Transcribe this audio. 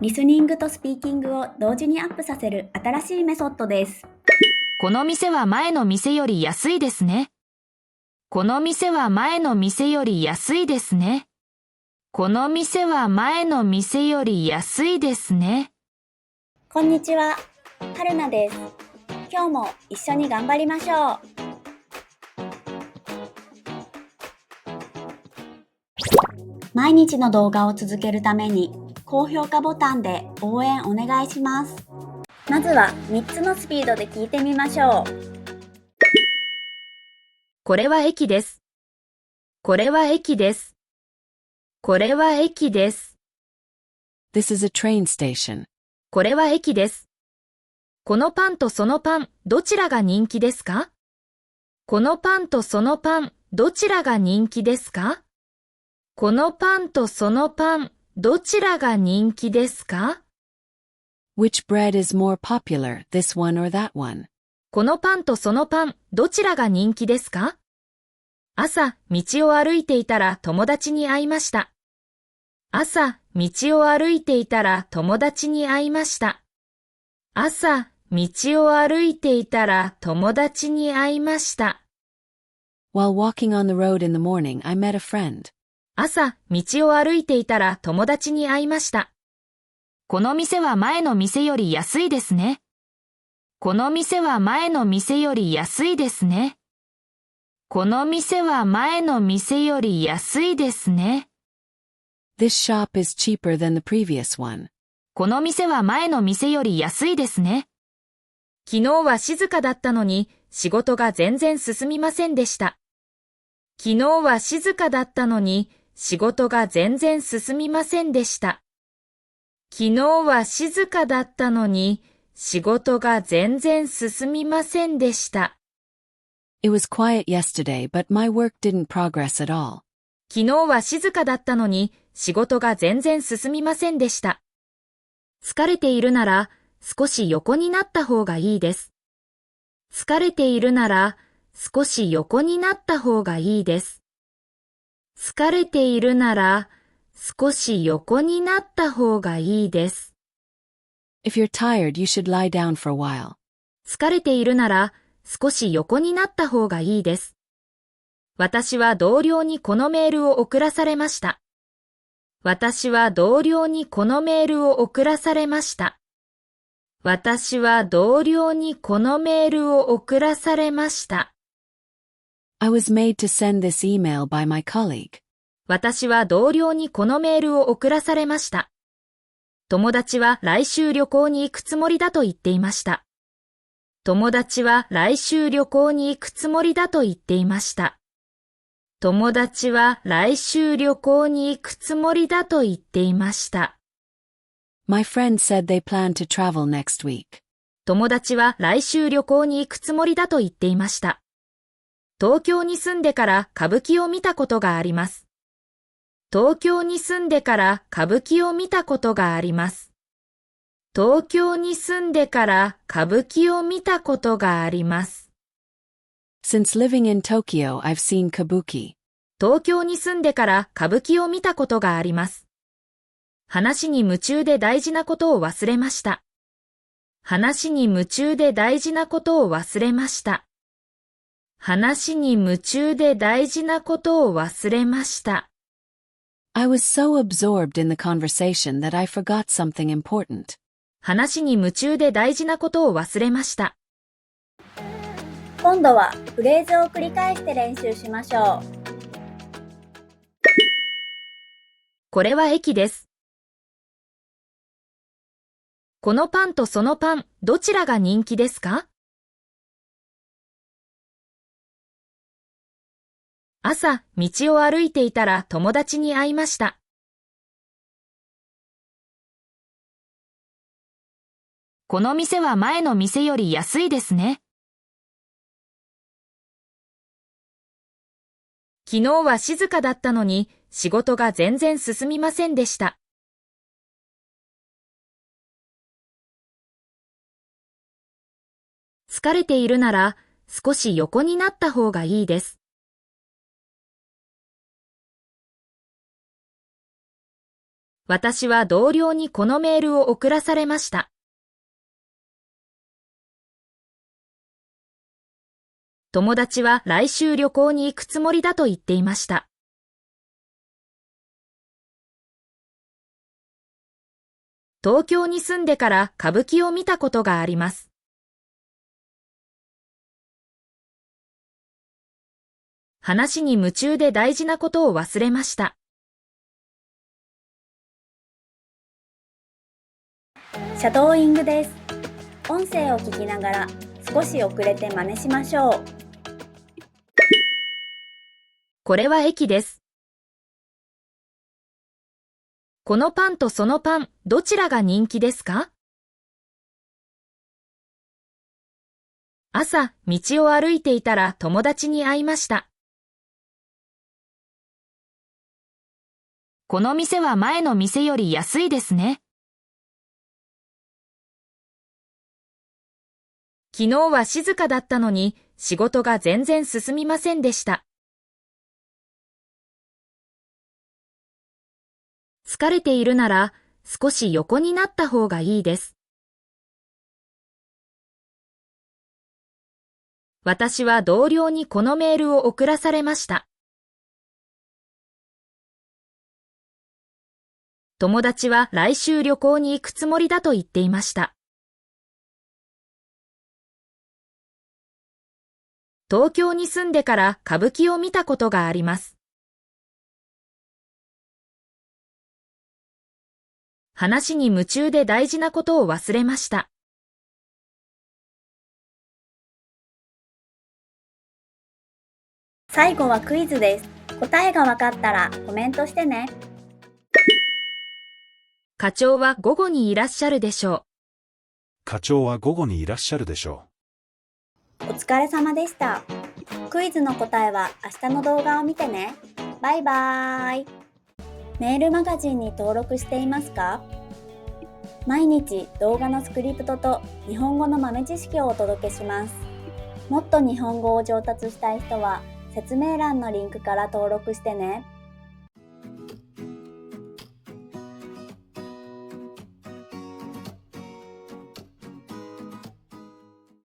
リスニングとスピーキングを同時にアップさせる新しいメソッドです。この店は前の店より安いですね。この店は前の店より安いですね。この店は前の店より安いですね。こんにちは、はるなです。今日も一緒に頑張りましょう。毎日の動画を続けるために高評価ボタンで応援お願いします。まずは3つのスピードで聞いてみましょう。これは駅です。これは駅です。これは駅です。This is a train station. これは駅です。このパンとそのパン、どちらが人気ですか？このパンとそのパン、どちらが人気ですか？このパンとそのパン、どちらが人気ですか？ Which bread is more popular, this one or that one? このパンとそのパン、どちらが人気ですか？朝、道を歩いていたら友達に会いました。朝、道を歩いていたら友達に会いました。朝、道を歩いていたら友達に会いました。While walking on the road in the morning, I met a friend. 朝、道を歩いていたら友達に会いました。この店は前の店より安いですね。この店は前の店より安いですね。この店は前の店より安いですね。This shop is cheaper than the previous one. この店は前の店より安いですね。昨日は静かだったのに仕事が全然進みませんでした。昨日は静かだったのに仕事が全然進みませんでした。昨日は静かだったのに仕事が全然進みませんでした。It was quiet yesterday, but my work didn't progress at all. 昨日は静かだったのに仕事が全然進みませんでした。疲れているなら少し横になった方がいいです。疲れているなら少し横になった方がいいです。疲れているなら少し横になった方がいいです。If you're tired, you should lie down for a while. 疲れているなら少し横になった方がいいです。私は同僚にこのメールを送らされました。私は同僚にこのメールを送らされました。私は同僚にこのメールを送らされました。I was made to send this email by my colleague. 私は同僚にこのメールを送らされました。友達は来週旅行に行くつもりだと言っていました。友達は来週旅行に行くつもりだと言っていました。友達は来週旅行に行くつもりだと言っていました。My friend said they plan to travel next week. 友達は来週旅行に行くつもりだと言っていました。東京に住んでから歌舞伎を見たことがあります。東京に住んでから歌舞伎を見たことがあります。東京に住んでから歌舞伎を見たことがあります。Since living in Tokyo, I've seen kabuki. 東京に住んでから歌舞伎を見たことがあります。話に夢中で大事なことを忘れました。話に夢中で大事なことを忘れました。話に夢中で大事なことを忘れました。I was so absorbed in the conversation that I forgot something important. 話に夢中で大事なことを忘れました。今度はフレーズを繰り返して練習しましょう。これは駅です。このパンとそのパン、どちらが人気ですか？朝、道を歩いていたら友達に会いました。この店は前の店より安いですね。昨日は静かだったのに仕事が全然進みませんでした。疲れているなら少し横になった方がいいです。私は同僚にこのメールを送らされました。友達は来週旅行に行くつもりだと言っていました。東京に住んでから歌舞伎を見たことがあります。話に夢中で大事なことを忘れました。シャドーイングです。音声を聞きながら少し遅れて真似しましょう。これは駅です。このパンとそのパン、どちらが人気ですか？朝、道を歩いていたら友達に会いました。この店は前の店より安いですね。昨日は静かだったのに仕事が全然進みませんでした。疲れているなら少し横になった方がいいです。私は同僚にこのメールを送らされました。友達は来週旅行に行くつもりだと言っていました。東京に住んでから歌舞伎を見たことがあります。話に夢中で大事なことを忘れました。最後はクイズです。答えがわかったらコメントしてね。課長は午後にいらっしゃるでしょう。課長は午後にいらっしゃるでしょお疲れ様でした。クイズの答えは明日の動画を見てね。バイバーイ。メールマガジンに登録していますか？毎日動画のスクリプトと日本語の豆知識をお届けします。もっと日本語を上達したい人は説明欄のリンクから登録してね。